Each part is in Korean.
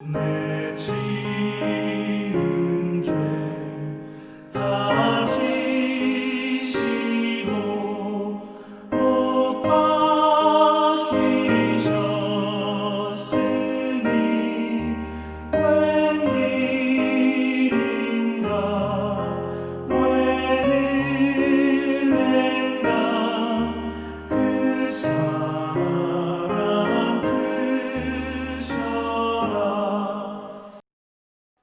내 지은 죄 다 지시고 못 박히셨으니 웬일인가 웬 은혜인가 그 사랑 크셔라.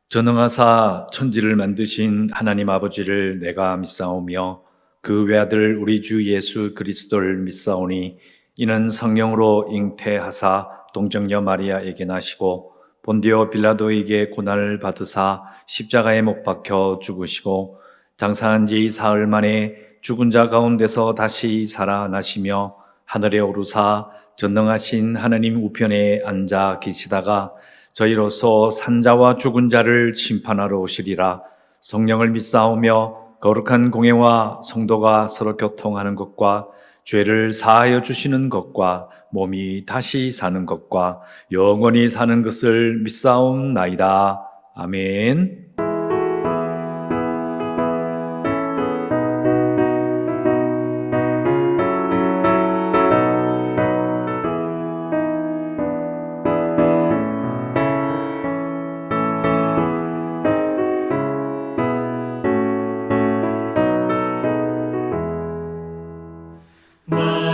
전능하사 천지를 만드신 하나님 아버지를 내가 믿사오며 그 외아들 우리 주 예수 그리스도를 믿사오니 이는 성령으로 잉태하사 동정녀 마리아에게 나시고 본디오 빌라도에게 고난을 받으사 십자가에 못 박혀 죽으시고 장사한 지 사흘 만에 죽은 자 가운데서 다시 살아나시며 하늘에 오르사 전능하신 하나님 우편에 앉아 계시다가 저희로서 산자와 죽은 자를 심판하러 오시리라. 성령을 믿사오며 거룩한 공예와 성도가 서로 교통하는 것과 죄를 사하여 주시는 것과 몸이 다시 사는 것과 영원히 사는 것을 믿사옵나이다. 아멘.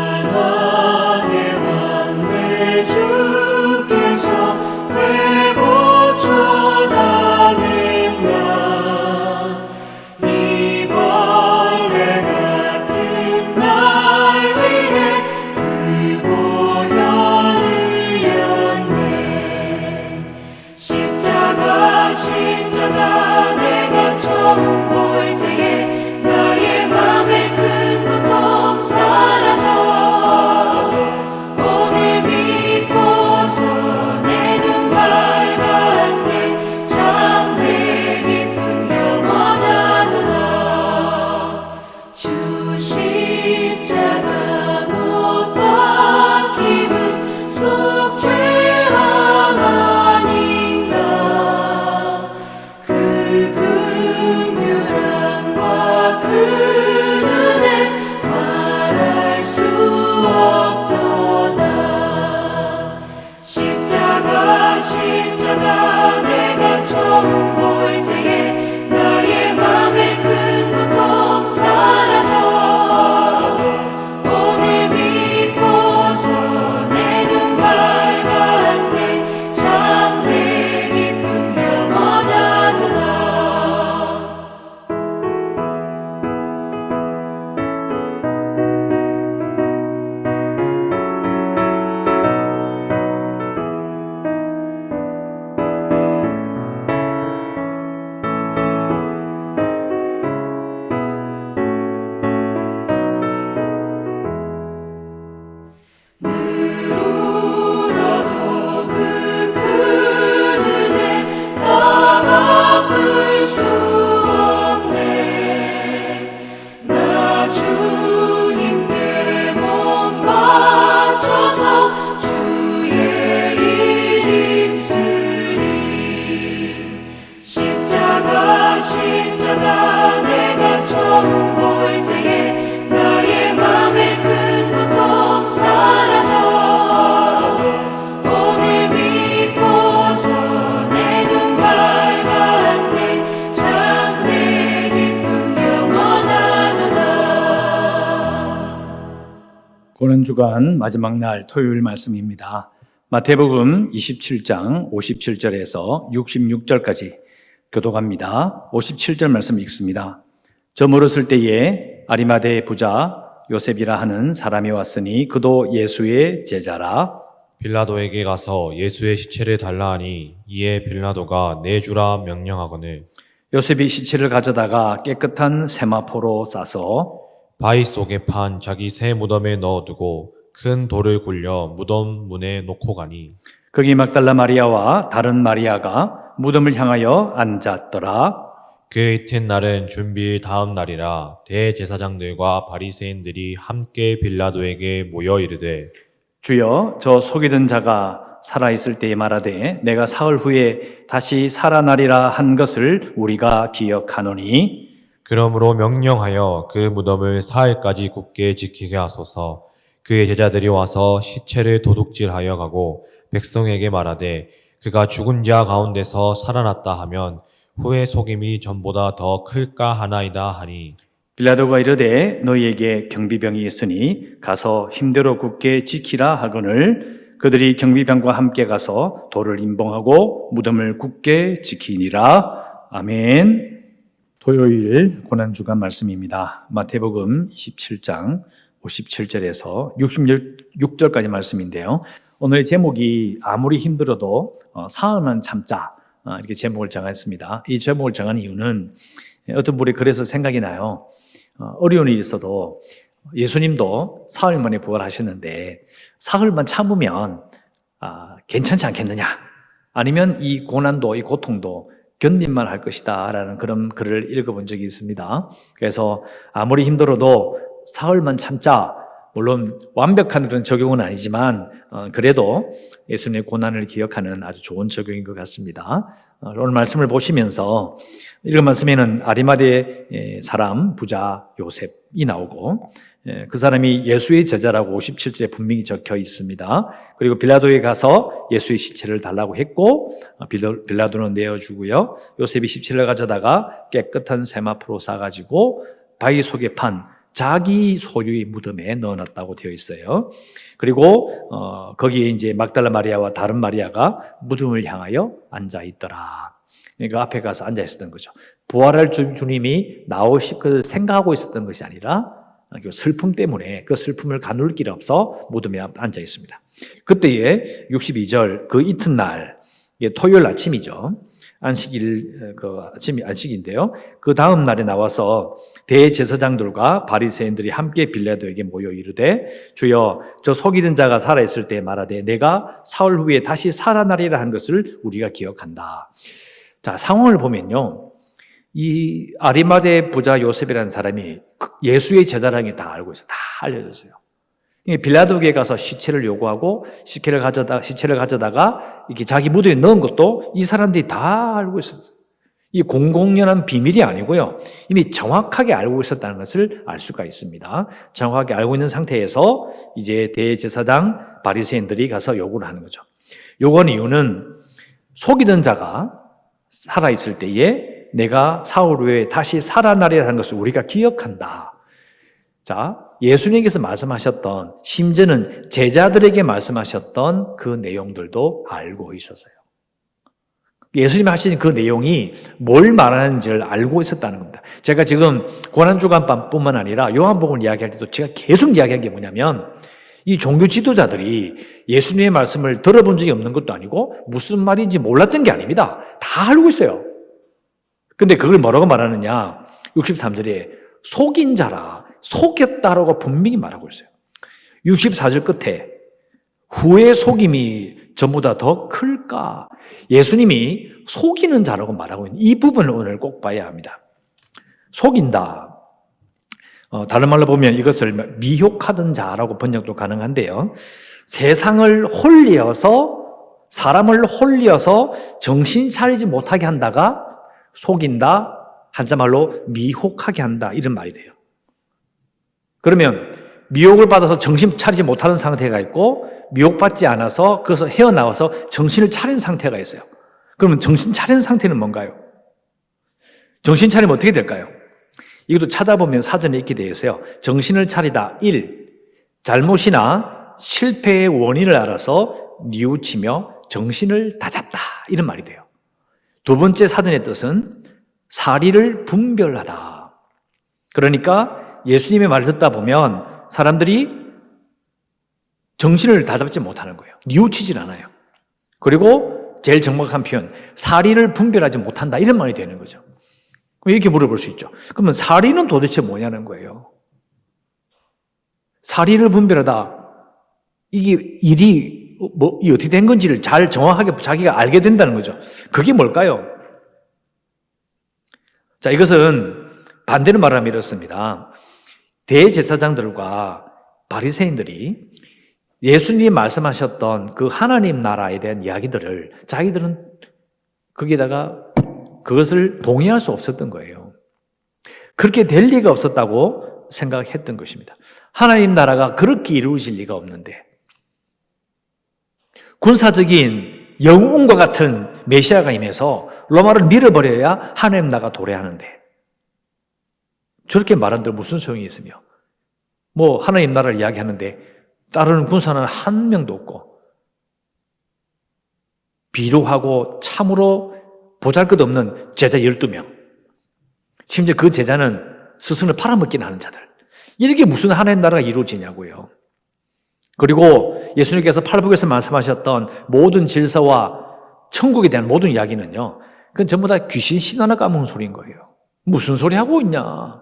만왕의 왕 내 주께서 왜 고쳐당했나. 이 벌레 같은 날 위해 그 보혈을 흘렸네. 십자가 내가 처음 볼 때에 나의 맘에 큰 고통 사라져. 오늘 믿고서 내 눈 밝았네. 참내 기쁨 영원하도다. 주 십자가 못 박힘은 속죄함 아닌가. 그 긍휼함과 그 은혜 말할 수 없도다. 십자가 내가 처음 볼 때에 나의 맘에 큰 고통 사라져. 오늘 믿고서 내 눈 밝았네. 참내 기쁨 영원하도다. 늘 울어도 그 큰 은혜 다 갚을 수 없네. 나 주님께 몸 바쳐서 주의 일 힘쓰리. 십자가 내가 처음 볼 때에 나의 맘에 큰 고통 사라져. 오늘 믿고서 내 눈 밝았네. 참내 기쁨 영원하도다. 고난주간 마지막 날 토요일 말씀입니다. 마태복음 27장 57절에서 66절까지 교독합니다. 57절 말씀 읽습니다. 저물었을 때에 아리마대 부자 요셉이라 하는 사람이 왔으니 그도 예수의 제자라. 빌라도에게 가서 예수의 시체를 달라 하니 이에 빌라도가 내주라 명령하거늘 요셉이 시체를 가져다가 깨끗한 세마포로 싸서 바위 속에 판 자기 새 무덤에 넣어두고 큰 돌을 굴려 무덤 문에 놓고 가니 거기 막달라 마리아와 다른 마리아가 무덤을 향하여 앉았더라. 그 이튿날은 준비일 다음 날이라 대제사장들과 바리새인들이 함께 빌라도에게 모여 이르되 주여, 저 속이던 자가 살아있을 때에 말하되 내가 사흘 후에 다시 살아나리라 한 것을 우리가 기억하노니 그러므로 명령하여 그 무덤을 사흘까지 굳게 지키게 하소서. 그의 제자들이 와서 시체를 도둑질하여 가고 백성에게 말하되 그가 죽은 자 가운데서 살아났다 하면 후의 속임이 전보다 더 클까 하나이다 하니 빌라도가 이르되 너희에게 경비병이 있으니 가서 힘대로 굳게 지키라 하거늘 그들이 경비병과 함께 가서 돌을 임봉하고 무덤을 굳게 지키니라. 아멘. 토요일 고난주간 말씀입니다. 마태복음 27장 57절에서 66절까지 말씀인데요. 오늘의 제목이 아무리 힘들어도 사흘만 참자, 이렇게 제목을 정했습니다. 이 제목을 정한 이유는 어떤 분이 그래서 생각이 나요. 어려운 일이 있어도 예수님도 사흘 만에 부활하셨는데 사흘만 참으면 괜찮지 않겠느냐, 아니면 이 고난도 이 고통도 견딜만 할 것이다 라는 그런 글을 읽어본 적이 있습니다. 그래서 아무리 힘들어도 사흘만 참자, 물론 완벽한 그런 적용은 아니지만 그래도 예수님의 고난을 기억하는 아주 좋은 적용인 것 같습니다. 오늘 말씀을 보시면서 읽은 말씀에는 아리마대 사람 부자 요셉이 나오고 그 사람이 예수의 제자라고 57절에 분명히 적혀 있습니다. 그리고 빌라도에 가서 예수의 시체를 달라고 했고 빌라도는 내어주고요. 요셉이 시체를 가져다가 깨끗한 세마포로 싸가지고 바위 속에 판 자기 소유의 무덤에 넣어놨다고 되어 있어요. 그리고 거기에 이제 막달라 마리아와 다른 마리아가 무덤을 향하여 앉아 있더라. 그러니까 앞에 가서 앉아 있었던 거죠. 부활할 주님이 나오실 것을 생각하고 있었던 것이 아니라 그 슬픔 때문에 그 슬픔을 가눌 길 없어 무덤에 앉아 있습니다. 그때에 62절 그 이튿날, 토요일 아침이죠. 안식일, 안식인데요. 그 다음 날에 나와서 대제사장들과 바리새인들이 함께 빌라도에게 모여 이르되 주여 저 속이던 자가 살아있을 때 말하되 내가 사흘 후에 다시 살아나리라 한 것을 우리가 기억한다. 자, 상황을 보면요. 이 아리마대 부자 요셉이라는 사람이 예수의 제자라는 게 다 알고 있어요. 다 알려졌어요. 빌라도에게 가서 시체를 요구하고 시체를 가져다가 이렇게 자기 무덤에 넣은 것도 이 사람들이 다 알고 있었어요. 이 공공연한 비밀이 아니고요. 이미 정확하게 알고 있었다는 것을 알 수가 있습니다. 정확하게 알고 있는 상태에서 이제 대제사장 바리새인들이 가서 요구를 하는 거죠. 요구하는 이유는 속이던 자가 살아있을 때에 내가 사흘 후에 다시 살아나리라 하는 것을 우리가 기억한다. 자, 예수님께서 말씀하셨던, 심지어는 제자들에게 말씀하셨던 그 내용들도 알고 있었어요. 예수님이 하신 그 내용이 뭘 말하는지를 알고 있었다는 겁니다. 제가 지금 고난주간뿐만 아니라 요한복음을 이야기할 때도 제가 계속 이야기한 게 뭐냐면 이 종교 지도자들이 예수님의 말씀을 들어본 적이 없는 것도 아니고 무슨 말인지 몰랐던 게 아닙니다. 다 알고 있어요. 근데 그걸 뭐라고 말하느냐? 63절에 속인 자라, 속였다라고 분명히 말하고 있어요. 64절 끝에 후의 속임이 전보다 더 클까? 예수님이 속이는 자라고 말하고 있는 이 부분을 오늘 꼭 봐야 합니다. 속인다. 다른 말로 보면 이것을 미혹하던 자라고 번역도 가능한데요. 세상을 사람을 홀려서 정신 차리지 못하게 한다가 속인다, 한자말로 미혹하게 한다, 이런 말이 돼요. 그러면 미혹을 받아서 정신 차리지 못하는 상태가 있고 미혹받지 않아서 그것을 헤어나와서 정신을 차린 상태가 있어요. 그러면 정신 차린 상태는 뭔가요? 정신 차리면 어떻게 될까요? 이것도 찾아보면 사전에 있게 되어 있어요. 정신을 차리다 1. 잘못이나 실패의 원인을 알아서 뉘우치며 정신을 다잡다, 이런 말이 돼요. 두 번째 사전의 뜻은 사리를 분별하다. 그러니까 예수님의 말을 듣다 보면 사람들이 정신을 다잡지 못하는 거예요. 뉘우치질 않아요. 그리고 제일 정확한 표현, 사리를 분별하지 못한다, 이런 말이 되는 거죠. 이렇게 물어볼 수 있죠. 그러면 사리는 도대체 뭐냐는 거예요. 사리를 분별하다, 이게 일이 이 어떻게 된 건지를 잘 정확하게 자기가 알게 된다는 거죠. 그게 뭘까요? 자, 이것은 반대로 말하면 이렇습니다. 대제사장들과 바리새인들이 예수님이 말씀하셨던 그 하나님 나라에 대한 이야기들을 자기들은 거기다가 그것을 동의할 수 없었던 거예요. 그렇게 될 리가 없었다고 생각했던 것입니다. 하나님 나라가 그렇게 이루어질 리가 없는데 군사적인 영웅과 같은 메시아가 임해서 로마를 밀어버려야 하나님 나라가 도래하는데 저렇게 말한들 무슨 소용이 있으며 뭐 하나님 나라를 이야기하는데 따르는 군사는 한 명도 없고 비루하고 참으로 보잘것없는 제자 12명 심지어 그 제자는 스승을 팔아먹기나 하는 자들 이렇게 무슨 하나님 나라가 이루어지냐고요. 그리고 예수님께서 팔복에서 말씀하셨던 모든 질서와 천국에 대한 모든 이야기는요 그건 전부 다 귀신 신화나 까먹은 소리인 거예요. 무슨 소리 하고 있냐.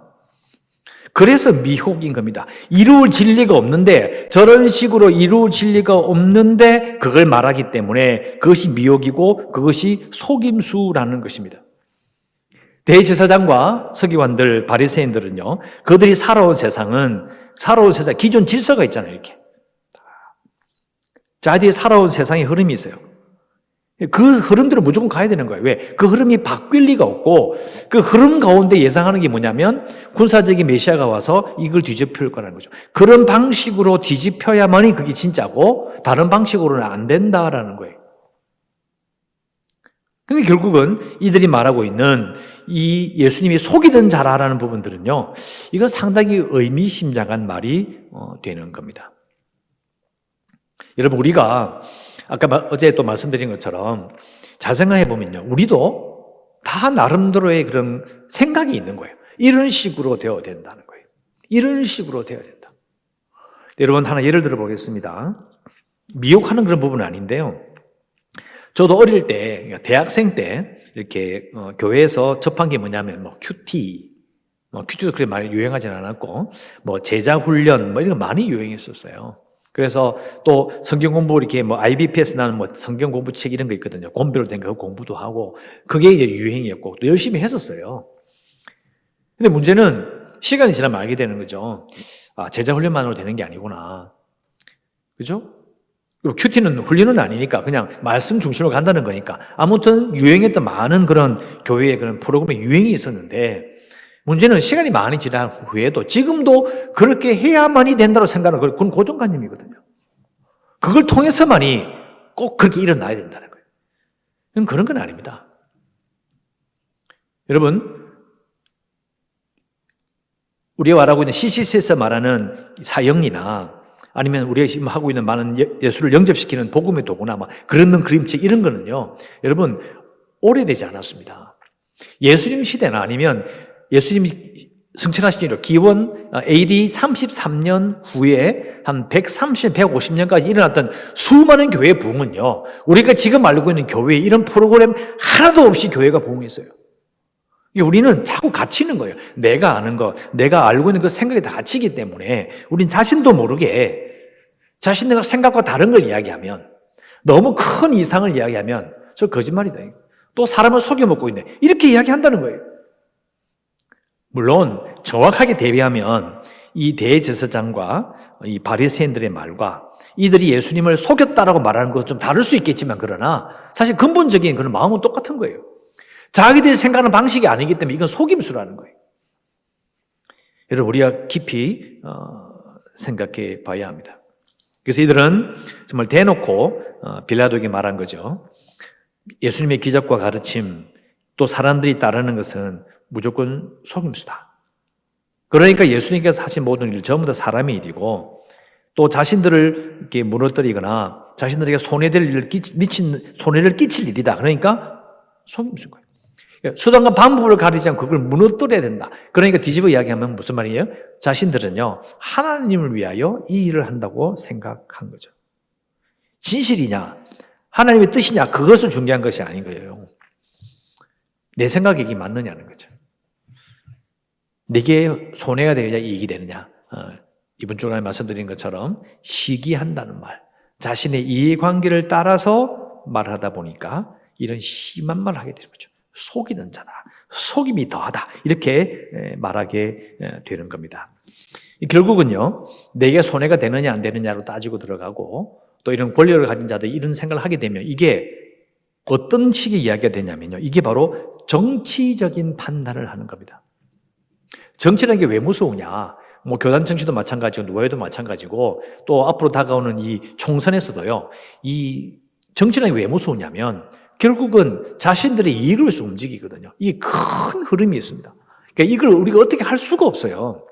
그래서 미혹인 겁니다. 이루어질 리가 없는데 저런 식으로 이루어질 리가 없는데 그걸 말하기 때문에 그것이 미혹이고 그것이 속임수라는 것입니다. 대제사장과 서기관들, 바리새인들은요 그들이 살아온 세상 기존 질서가 있잖아요. 이렇게 자기들이 살아온 세상의 흐름이 있어요. 그 흐름대로 무조건 가야 되는 거예요. 왜? 그 흐름이 바뀔 리가 없고 그 흐름 가운데 예상하는 게 뭐냐면 군사적인 메시아가 와서 이걸 뒤집힐 거라는 거죠. 그런 방식으로 뒤집혀야만이 그게 진짜고 다른 방식으로는 안 된다라는 거예요. 근데 결국은 이들이 말하고 있는 이 예수님이 속이던 자라라는 부분들은요 이건 상당히 의미심장한 말이 되는 겁니다. 여러분 우리가 아까 어제 또 말씀드린 것처럼 잘 생각해 보면요 우리도 다 나름대로의 그런 생각이 있는 거예요. 이런 식으로 되어야 된다는 거예요. 이런 식으로 되어야 된다. 여러분 하나 예를 들어 보겠습니다. 미혹하는 그런 부분은 아닌데요. 저도 어릴 때 그러니까 대학생 때 이렇게 교회에서 접한 게 뭐냐면 뭐 큐티도 그렇게 많이 유행하지는 않았고 뭐 제자 훈련 뭐 이런 거 많이 유행했었어요. 그래서 또 성경 공부 이렇게 뭐 IBPS 나는 뭐 성경 공부 책 이런 거 있거든요. 공부로 된 거 공부도 하고 그게 이제 유행이었고 또 열심히 했었어요. 근데 문제는 시간이 지나면 알게 되는 거죠. 아, 제자 훈련만으로 되는 게 아니구나. 그죠? 큐티는 훈련은 아니니까 그냥 말씀 중심으로 간다는 거니까 아무튼 유행했던 많은 그런 교회의 그런 프로그램의 유행이 있었는데 문제는 시간이 많이 지난 후에도 지금도 그렇게 해야만이 된다고 생각하는 그건 고정관념이거든요. 그걸 통해서만이 꼭 그렇게 일어나야 된다는 거예요. 그런 건 아닙니다. 여러분 우리가 말하고 있는 CCC에서 말하는 사형리나 아니면 우리가 지금 하고 있는 많은 예수를 영접시키는 복음의 도구나 막 그런 그림책 이런 거는요 여러분 오래되지 않았습니다. 예수님 시대나 아니면 예수님이 승천하신 뒤로 기원 AD 33년 후에 한 130, 150년까지 일어났던 수많은 교회 부흥은요 우리가 지금 알고 있는 교회 이런 프로그램 하나도 없이 교회가 부흥했어요. 우리는 자꾸 갇히는 거예요. 내가 아는 거, 내가 알고 있는 그 생각이 다 갇히기 때문에 우린 자신도 모르게 자신의 생각과 다른 걸 이야기하면 너무 큰 이상을 이야기하면 저 거짓말이다. 또 사람을 속여먹고 있네. 이렇게 이야기한다는 거예요. 물론 정확하게 대비하면 이 대제사장과 이 바리새인들의 말과 이들이 예수님을 속였다라고 말하는 것은 좀 다를 수 있겠지만 그러나 사실 근본적인 그런 마음은 똑같은 거예요. 자기들이 생각하는 방식이 아니기 때문에 이건 속임수라는 거예요. 여러분 우리가 깊이 생각해 봐야 합니다. 그래서 이들은 정말 대놓고 빌라도에게 말한 거죠. 예수님의 기적과 가르침 또 사람들이 따르는 것은 무조건 속임수다. 그러니까 예수님께서 하신 모든 일 전부 다 사람의 일이고 또 자신들을 이렇게 무너뜨리거나 자신들에게 손해를 끼칠 일이다. 그러니까 속임수인 거예요. 수단과 방법을 가리지 않고 그걸 무너뜨려야 된다. 그러니까 뒤집어 이야기하면 무슨 말이에요? 자신들은요 하나님을 위하여 이 일을 한다고 생각한 거죠. 진실이냐 하나님의 뜻이냐 그것을 중요한 것이 아닌 거예요. 내 생각이 이게 맞느냐는 거죠. 내게 손해가 되느냐 이익이 되느냐. 이번 주간에 말씀드린 것처럼 시기한다는 말, 자신의 이해관계를 따라서 말하다 보니까 이런 심한 말을 하게 되는 거죠. 속이는 자다, 속임이 더하다 이렇게 말하게 되는 겁니다. 결국은요, 내게 손해가 되느냐 안 되느냐로 따지고 들어가고 또 이런 권력을 가진 자들이 이런 생각을 하게 되면 이게 어떤 식의 이야기가 되냐면요, 이게 바로 정치적인 판단을 하는 겁니다. 정치라는 게 왜 무서우냐? 뭐 교단 정치도 마찬가지고 노예도 마찬가지고 또 앞으로 다가오는 이 총선에서도요, 이 정치라는 게 왜 무서우냐면 결국은 자신들의 이익을 위해서 움직이거든요. 이 큰 흐름이 있습니다. 그러니까 이걸 우리가 어떻게 할 수가 없어요.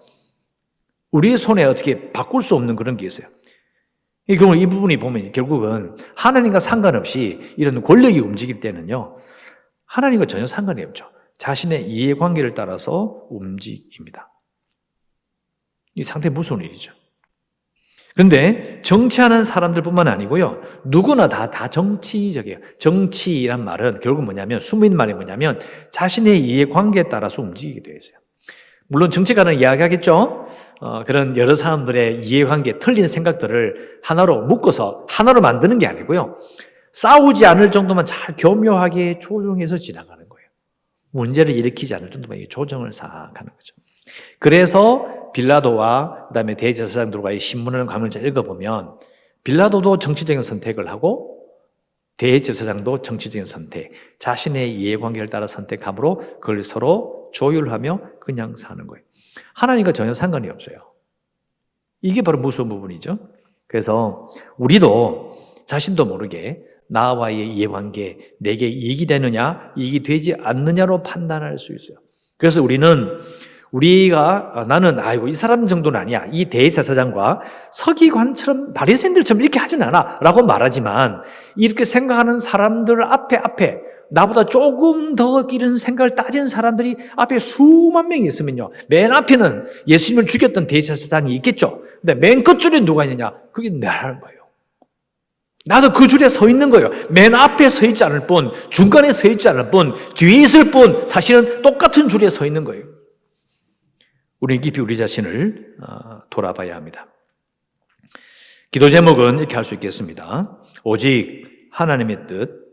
우리의 손에 어떻게 바꿀 수 없는 그런 게 있어요. 이 부분이 보면 결국은 하나님과 상관없이 이런 권력이 움직일 때는요, 하나님과 전혀 상관이 없죠. 자신의 이해관계를 따라서 움직입니다. 이 상당히 무서운 일이죠. 그런데 정치하는 사람들뿐만 아니고요, 누구나 다 정치적이에요. 정치란 말은 결국 뭐냐면, 숨은 말이 뭐냐면 자신의 이해관계에 따라서 움직이게 되어 있어요. 물론 정치가는 이야기하겠죠. 그런 여러 사람들의 이해관계, 틀린 생각들을 하나로 묶어서 하나로 만드는 게 아니고요, 싸우지 않을 정도만 잘 교묘하게 조정해서 지나가는 거예요. 문제를 일으키지 않을 정도만 조정을 싹 하는 거죠. 그래서 빌라도와 그다음에 대제사장들과의 신문을 가면 읽어보면 빌라도도 정치적인 선택을 하고 대제사장도 정치적인 선택, 자신의 이해관계를 따라 선택함으로 그걸 서로 조율하며 그냥 사는 거예요. 하나님과 전혀 상관이 없어요. 이게 바로 무서운 부분이죠. 그래서 우리도 자신도 모르게 나와의 이해관계, 내게 이익이 되느냐, 이익이 되지 않느냐로 판단할 수 있어요. 그래서 나는 이 사람 정도는 아니야, 이 대제사장과 서기관처럼 바리새인들처럼 이렇게 하진 않아 라고 말하지만, 이렇게 생각하는 사람들 앞에 나보다 조금 더 이런 생각을 따진 사람들이 앞에 수만 명이 있으면요, 맨 앞에는 예수님을 죽였던 대제사장이 있겠죠. 근데 맨 끝줄에 누가 있느냐? 그게 나라는 거예요. 나도 그 줄에 서 있는 거예요. 맨 앞에 서 있지 않을 뿐, 중간에 서 있지 않을 뿐, 뒤에 있을 뿐, 사실은 똑같은 줄에 서 있는 거예요. 우리는 깊이 우리 자신을 돌아봐야 합니다. 기도 제목은 이렇게 할 수 있겠습니다. 오직 하나님의 뜻,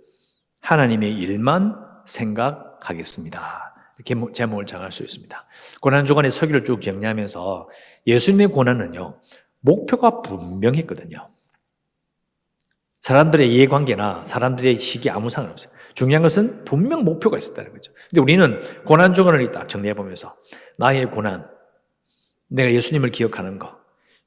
하나님의 일만 생각하겠습니다. 이렇게 제목을 정할 수 있습니다. 고난주간의 설교를 쭉 정리하면서 예수님의 고난은요, 목표가 분명했거든요. 사람들의 이해관계나 사람들의 시기에 아무 상관없어요. 중요한 것은 분명 목표가 있었다는 거죠. 근데 우리는 고난주간을 딱 정리해보면서 나의 고난, 내가 예수님을 기억하는 것,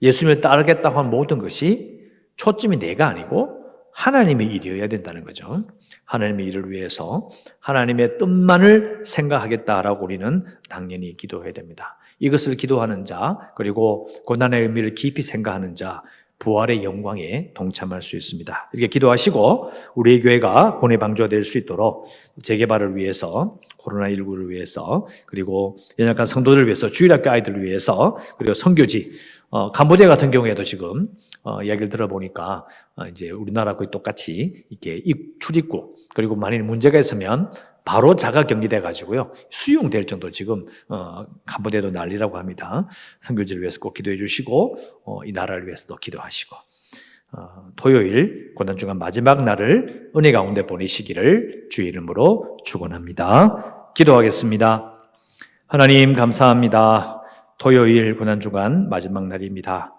예수님을 따르겠다고 한 모든 것이 초점이 내가 아니고 하나님의 일이어야 된다는 거죠. 하나님의 일을 위해서 하나님의 뜻만을 생각하겠다라고 우리는 당연히 기도해야 됩니다. 이것을 기도하는 자, 그리고 고난의 의미를 깊이 생각하는 자, 부활의 영광에 동참할 수 있습니다. 이렇게 기도하시고 우리 교회가 고뇌 방주가 될 수 있도록 재개발을 위해서, 코로나19를 위해서, 그리고 연약한 성도들을 위해서, 주일학교 아이들을 위해서, 그리고 선교지, 캄보디아 같은 경우에도 지금 이야기를 들어보니까 이제 우리나라 거의 똑같이 이렇게 출입국, 그리고 만일 문제가 있으면 바로 자가 격리돼 가지고요, 수용될 정도 지금 캄보디아도 난리라고 합니다. 선교지를 위해서 꼭 기도해 주시고 이 나라를 위해서도 기도하시고, 토요일 고난주간 마지막 날을 은혜 가운데 보내시기를 주의 이름으로 축원합니다. 기도하겠습니다. 하나님 감사합니다. 토요일 고난주간 마지막 날입니다.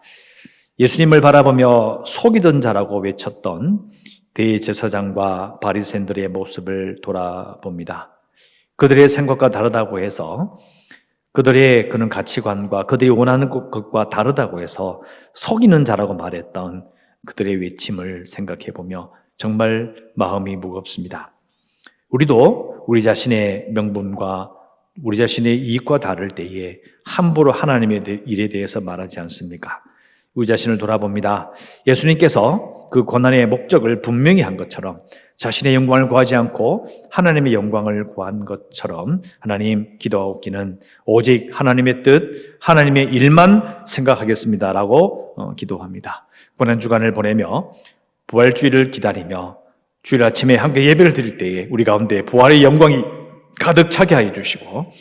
예수님을 바라보며 속이던 자라고 외쳤던 대제사장과 바리새인들의 모습을 돌아봅니다. 그들의 생각과 다르다고 해서, 그들의 그런 가치관과 그들이 원하는 것과 다르다고 해서 속이는 자라고 말했던 그들의 외침을 생각해보며 정말 마음이 무겁습니다. 우리도 우리 자신의 명분과 우리 자신의 이익과 다를 때에 함부로 하나님의 일에 대해서 말하지 않습니까? 우리 자신을 돌아봅니다. 예수님께서 그 고난의 목적을 분명히 한 것처럼 자신의 영광을 구하지 않고 하나님의 영광을 구한 것처럼 하나님, 기도하옵기는 오직 하나님의 뜻, 하나님의 일만 생각하겠습니다라고 기도합니다. 고난주간을 보내며 부활주일을 기다리며 주일 아침에 함께 예배를 드릴 때에 우리 가운데 부활의 영광이 가득 차게 하여 주시고,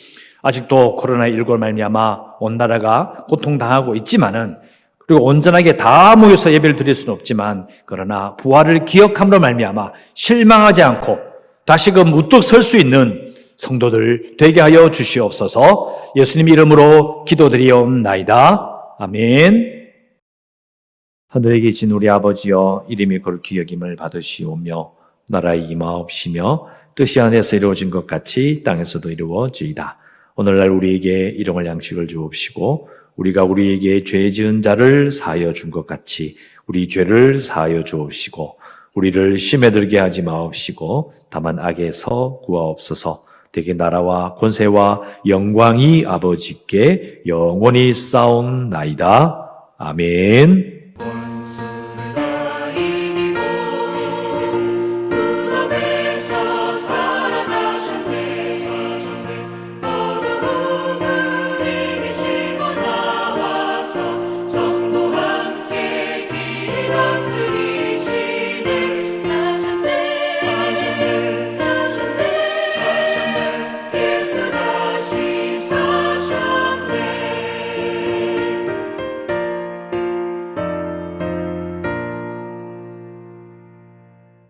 아직도 코로나19로 말미암아 온 나라가 고통당하고 있지만은, 그리고 온전하게 다 모여서 예배를 드릴 수는 없지만, 그러나 부활을 기억함으로 말미암아 실망하지 않고 다시금 우뚝 설 수 있는 성도들 되게 하여 주시옵소서. 예수님 이름으로 기도드리옵나이다. 아멘. 하늘에 계신 우리 아버지여, 이름이 거룩히 여김을 받으시오며 나라의 임하옵시며 뜻이 하늘에서 이루어진 것 같이 땅에서도 이루어지이다. 오늘날 우리에게 일용할 양식을 주옵시고 우리가 우리에게 죄 지은 자를 사하여 준 것 같이 우리 죄를 사하여 주옵시고 우리를 시험에 들게 하지 마옵시고 다만 악에서 구하옵소서. 대개 나라와 권세와 영광이 아버지께 영원히 쌓옵나이다. 아멘.